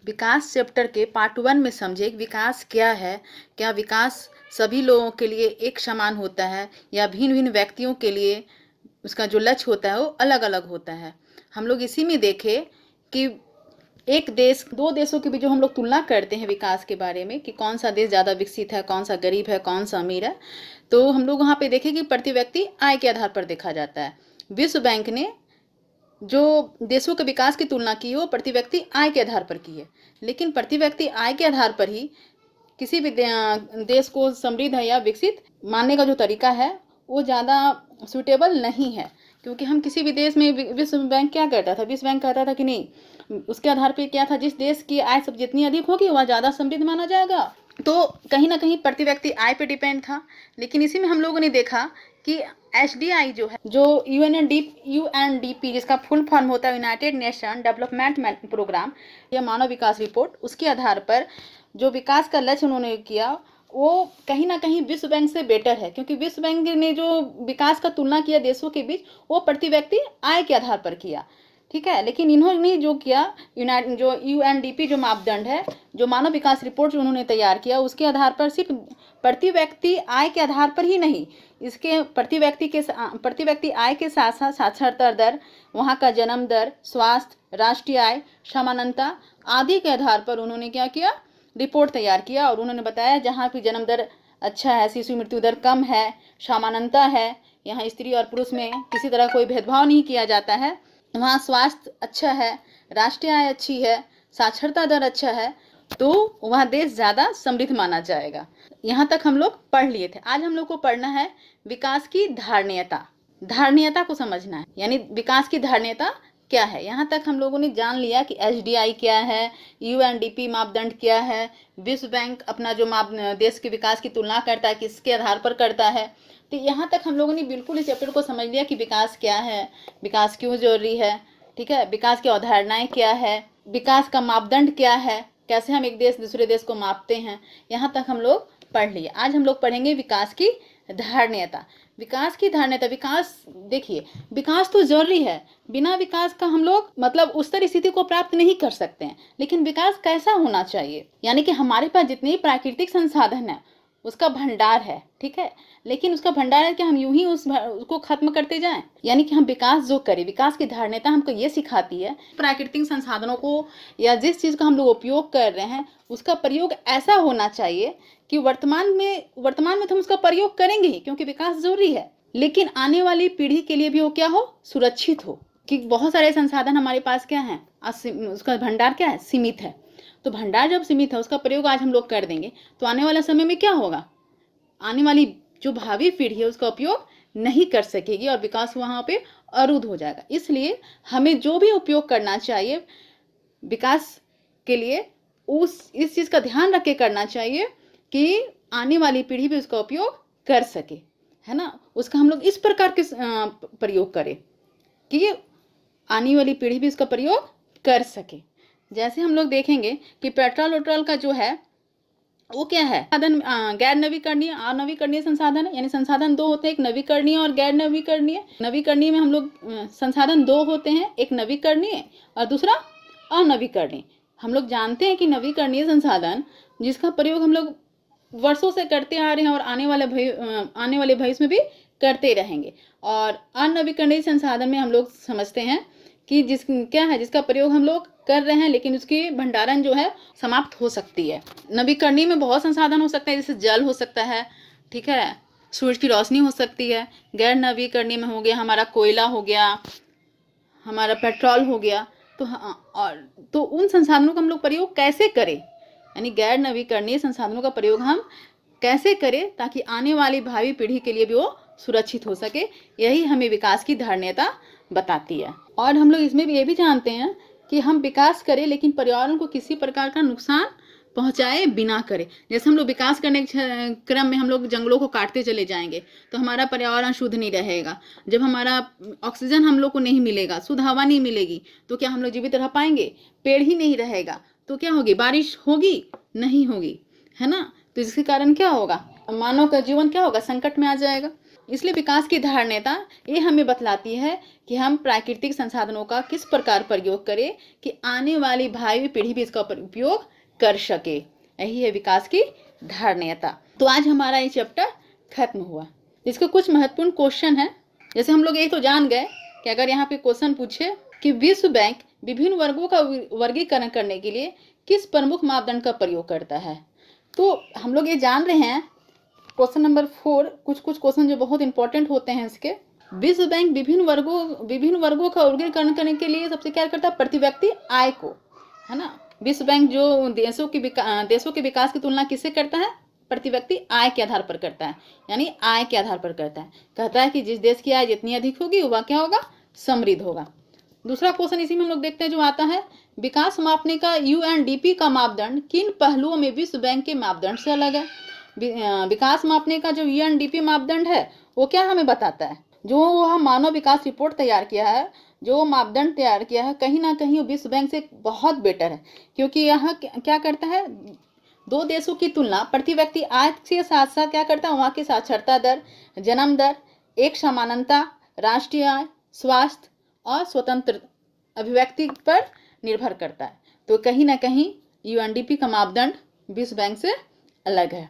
विकास chapter के part 1 में समझे विकास क्या है। क्या विकास सभी लोगों के लिए एक समान होता है या भिन्न भिन्न व्यक्तियों के लिए उसका जो लक्ष्य होता है वो अलग अलग होता है। हम लोग इसी में देखें कि एक देश दो देशों के बीच जो हम लोग तुलना करते हैं विकास के बारे में कि कौन सा देश ज़्यादा विकसित है, कौन सा गरीब है, कौन सा अमीर है, तो हम लोग वहाँ पे देखें कि प्रति व्यक्ति आय के आधार पर देखा जाता है। विश्व बैंक ने जो देशों के विकास की तुलना की है वो प्रति व्यक्ति आय के आधार पर की है, लेकिन प्रति व्यक्ति आय के आधार पर ही किसी भी देश को समृद्ध है या विकसित मानने का जो तरीका है वो ज़्यादा सूटेबल नहीं है। क्योंकि हम किसी भी देश में विश्व बैंक क्या करता था, विश्व बैंक कहता था कि नहीं, उसके आधार पर क्या था, जिस देश की आय सब जितनी अधिक होगी वह ज़्यादा समृद्ध माना जाएगा। तो कहीं ना कहीं प्रति व्यक्ति आय पे डिपेंड था। लेकिन इसी में हम लोगों ने देखा कि HDI जो है, जो UNDP जिसका फुल फॉर्म होता है यूनाइटेड नेशन डेवलपमेंट प्रोग्राम या मानव विकास रिपोर्ट, उसके आधार पर जो विकास का लक्ष्य उन्होंने किया वो कहीं ना कहीं विश्व बैंक से बेटर है। क्योंकि विश्व बैंक ने जो विकास का तुलना किया देशों के बीच वो प्रति व्यक्ति आय के आधार पर किया, ठीक है। लेकिन इन्होंने जो किया जो UNDP जो मापदंड है, जो मानव विकास रिपोर्ट जो उन्होंने तैयार किया, उसके आधार पर सिर्फ प्रति व्यक्ति आय के आधार पर ही नहीं, इसके प्रति व्यक्ति आय के साथ साथ साक्षरता दर, वहाँ का जन्म दर, स्वास्थ्य, राष्ट्रीय आय, समानता आदि के आधार पर उन्होंने क्या किया, रिपोर्ट तैयार किया। और उन्होंने बताया जहाँ की जन्म दर अच्छा है, शिशु मृत्यु दर कम है, समानता है, यहाँ स्त्री और पुरुष में किसी तरह कोई भेदभाव नहीं किया जाता है, वहाँ स्वास्थ्य अच्छा है, राष्ट्रीय आय अच्छी है, साक्षरता दर अच्छा है, तो वह देश ज़्यादा समृद्ध माना जाएगा। यहाँ तक हम लोग पढ़ लिए थे। आज हम लोग को पढ़ना है विकास की धारणीयता को समझना है, यानी विकास की धारणीयता क्या है। यहाँ तक हम लोगों ने जान लिया कि HDI क्या है, UNDP मापदंड क्या है, विश्व बैंक अपना जो देश के विकास की तुलना करता है किसके आधार पर करता है। तो यहाँ तक हम लोगों ने बिल्कुल इस चैप्टर को समझ लिया कि विकास क्या है, विकास क्यों जरूरी है, ठीक है, विकास की अवधारणाएं क्या है, विकास का मापदंड क्या है, कैसे हम एक देश दूसरे देश को मापते हैं। यहाँ तक हम लोग पढ़ लिए। आज हम लोग पढ़ेंगे विकास की धारणीयता। विकास की धारणीयता, विकास देखिए, विकास तो जरूरी है, बिना विकास का हम लोग मतलब उस स्थिति को प्राप्त नहीं कर सकते हैं। लेकिन विकास कैसा होना चाहिए, यानी कि हमारे पास जितने प्राकृतिक संसाधन है उसका भंडार है, ठीक है, लेकिन उसका भंडार है कि हम यूं ही उसको खत्म करते जाएं, यानी कि हम विकास जो करें, विकास की धारणीयता हमको ये सिखाती है प्राकृतिक संसाधनों को या जिस चीज़ का हम लोग उपयोग कर रहे हैं उसका प्रयोग ऐसा होना चाहिए कि वर्तमान में तो हम उसका प्रयोग करेंगे ही, क्योंकि विकास जरूरी है, लेकिन आने वाली पीढ़ी के लिए भी वो क्या हो, सुरक्षित हो। कि बहुत सारे संसाधन हमारे पास क्या है, उसका भंडार क्या है, सीमित है। तो भंडार जब सीमित है उसका प्रयोग आज हम लोग कर देंगे तो आने वाला समय में क्या होगा, आने वाली जो भावी पीढ़ी है उसका उपयोग नहीं कर सकेगी और विकास वहाँ पे अवरुद्ध हो जाएगा। इसलिए हमें जो भी उपयोग करना चाहिए विकास के लिए इस चीज़ का ध्यान रख के करना चाहिए कि आने वाली पीढ़ी भी उसका उपयोग कर सके, है ना। उसका हम लोग इस प्रकार के प्रयोग करें कि आने वाली पीढ़ी भी इसका प्रयोग कर सके। जैसे हम लोग देखेंगे कि पेट्रोल का जो है वो क्या है, साधन गैर नवीकरणीय और नवीकरणीय संसाधन है, यानी संसाधन दो होते हैं, एक नवीकरणीय और गैर नवीकरणीय। नवीकरणीय में हम लोग संसाधन दो होते हैं, एक नवीकरणीय और दूसरा अनवीकरणीय। हम लोग जानते हैं कि नवीकरणीय संसाधन जिसका प्रयोग हम लोग वर्षों से करते आ रहे हैं और आने वाले भविष्य में भी करते रहेंगे। और अनवीकरणीय संसाधन में हम लोग समझते हैं कि जिसका प्रयोग हम लोग कर रहे हैं लेकिन उसकी भंडारण जो है समाप्त हो सकती है। नवीकरणीय में बहुत संसाधन हो सकते हैं, जैसे जल हो सकता है, ठीक है, सूरज की रोशनी हो सकती है। गैर नवीकरणीय में हो गया हमारा कोयला हो गया, हमारा पेट्रोल हो गया। तो उन संसाधनों का हम लोग प्रयोग कैसे करें, यानी गैर नवीकरणीय संसाधनों का प्रयोग हम कैसे करें ताकि आने वाली भावी पीढ़ी के लिए भी वो सुरक्षित हो सके। यही हमें विकास की धारणीयता बताती है। और हम लोग इसमें भी ये भी जानते हैं कि हम विकास करें लेकिन पर्यावरण को किसी प्रकार का नुकसान पहुंचाए बिना करें। जैसे हम लोग विकास करने के क्रम में हम लोग जंगलों को काटते चले जाएंगे तो हमारा पर्यावरण शुद्ध नहीं रहेगा। जब हमारा ऑक्सीजन हम लोग को नहीं मिलेगा, शुद्ध हवा नहीं मिलेगी, तो क्या हम लोग जीवित रह पाएंगे? पेड़ ही नहीं रहेगा तो क्या होगी, बारिश होगी नहीं होगी, है ना। तो इसके कारण क्या होगा, मानव का जीवन क्या होगा, संकट में आ जाएगा। इसलिए विकास की धारणीयता ये हमें बतलाती है कि हम प्राकृतिक संसाधनों का किस प्रकार प्रयोग करें कि आने वाली भावी पीढ़ी भी इसका उपयोग कर सके। यही है विकास की धारणीयता। तो आज हमारा ये चैप्टर खत्म हुआ। इसके कुछ महत्वपूर्ण क्वेश्चन है। जैसे हम लोग ये तो जान गए कि अगर यहाँ पे क्वेश्चन पूछे कि विश्व बैंक विभिन्न वर्गों का वर्गीकरण करने के लिए किस प्रमुख मापदंड का प्रयोग करता है, तो हम लोग ये जान रहे हैं। क्वेश्चन नंबर 4, कुछ क्वेश्चन जो बहुत इंपॉर्टेंट होते हैं इसके। विश्व बैंक विभिन्न वर्गों का वर्गीकरण करने के लिए सबसे क्या करता है, प्रति व्यक्ति आय को, है ना। विश्व बैंक जो देशों के विकास की तुलना किससे करता है, प्रति व्यक्ति आय के आधार पर करता है, यानी आय के आधार पर करता है। कहता है कि जिस देश की आय जितनी अधिक होगी वह क्या होगा, समृद्ध होगा। दूसरा क्वेश्चन इसी में हम लोग देखते हैं जो आता है, विकास मापने का यूएनडीपी का मापदंड किन पहलुओं में विश्व बैंक के मापदंड से अलग है। विकास मापने का जो यूएनडीपी मापदंड है वो क्या हमें बताता है, जो वह मानव विकास रिपोर्ट तैयार किया है, जो मापदंड तैयार किया है, कहीं ना कहीं विश्व बैंक से बहुत बेटर है। क्योंकि यह क्या करता है, दो देशों की तुलना प्रति व्यक्ति आय के साथ साथ क्या करता है, वहाँ की साक्षरता दर, जन्म दर, एक समानता, राष्ट्रीय आय, स्वास्थ्य और स्वतंत्र अभिव्यक्ति पर निर्भर करता है। तो कहीं ना कहीं यूएनडीपी का मापदंड विश्व बैंक से अलग है।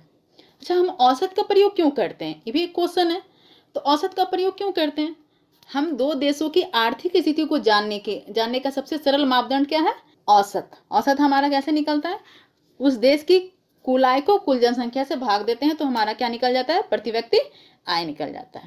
अच्छा, हम औसत का प्रयोग क्यों करते हैं, ये भी एक क्वेश्चन है। तो औसत का प्रयोग क्यों करते हैं, हम दो देशों की आर्थिक स्थिति को जानने का सबसे सरल मापदंड क्या है, औसत। औसत हमारा कैसे निकलता है, उस देश की कुल आय को कुल जनसंख्या से भाग देते हैं तो हमारा क्या निकल जाता है, प्रति व्यक्ति आय निकल जाता है।